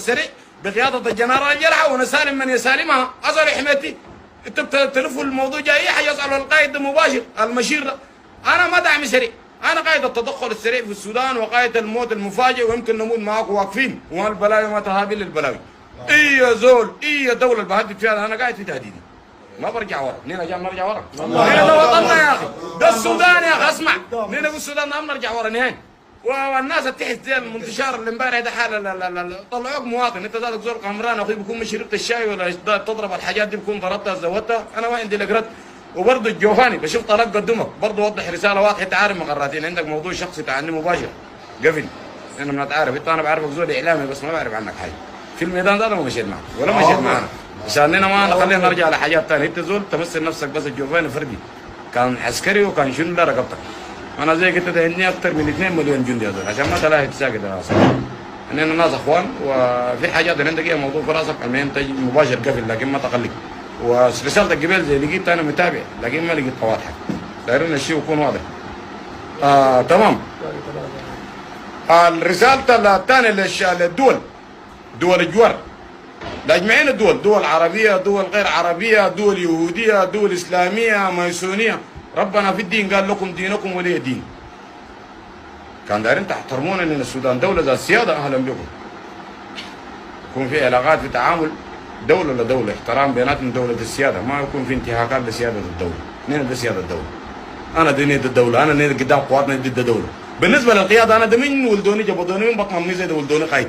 السريع بقياده الجنرال جرحه وانا سالم من يسالمها اصل حميتي. انت بتلفوا الموضوع جاي حيسالوا القائد مباشر المشير ده. انا ما دعم سريع، انا قائد التدخل السريع في السودان وقائد الموت المفاجئ ويمكن نموت معاكم واقفين وما البلاوي ما تهابي للبلاوي. اي زول اي دوله اللي بهدد فيها انا قاعد في تهديدي ما برجع ورا. نينا جاي نرجع ورا؟ نينا ده وطننا يا اخي، ده السودان يا اخي. اسمع نينا في السودان ما بنرجع ورا نهائي. والناس تحت زي المنتشر اللي امبارح ده حاله لا طلعوك مواطن. انت ذاتك زول قمران اخوي بكون ما شربت الشاي ولا تضرب الحاجات دي بكون ضربتها زودتها. انا ما عندي لقرات. وبرضه الجوفاني بشوف طلب قدمك برضه وضح رساله واضحه. انت عارف مقراتين عندك موضوع شخصي تعني مباشر قفل. انا بنتعارف انت انا بعرفك زول اعلامي بس ما بعرف عنك حاجه. في الميدان ده ما مشيت معك ولا مشيت معنا عشان ما نخلينا نرجع لحاجات ثانيه. انت زول تمثل نفسك بس. الجوفاني فردي كان عسكري وكان شنو ده رقبتك. انا زي قلت عندي اكثر من 2 مليون جندي هذول عشان ما تلاقي تساقط يا صاحبي. اننا ناس اخوان وفي حاجات اللي عندك موضوع في راسك المهم تجي مباشر قفل لكن ما تقلق. ورساله القبيل زي لقيت انا متابع لكن ما لقيت واضحه. دايرين الشيء يكون واضح. تمام. الرساله الثانيه للدول دول الجوار لاجمعين الدول، دول عربيه دول غير عربيه دول يهوديه دول اسلاميه ميسونيه. ربنا في الدين قال لكم دينكم ولي دين. كان دايرين تحترمون ان السودان دوله ذات سياده اهلا بكم. يكون في علاقات في تعامل دوله لدوله احترام بيناتهم دوله السياده ما يكون في انتهاكات لسياده الدوله. نحن ده سياده الدوله. انا ديني ضد الدوله انا نيت قدام قواتنا ضد الدوله. بالنسبه للقياده انا ده من ولدوني جابوني من بطن امي زي ده ولدوني قايد.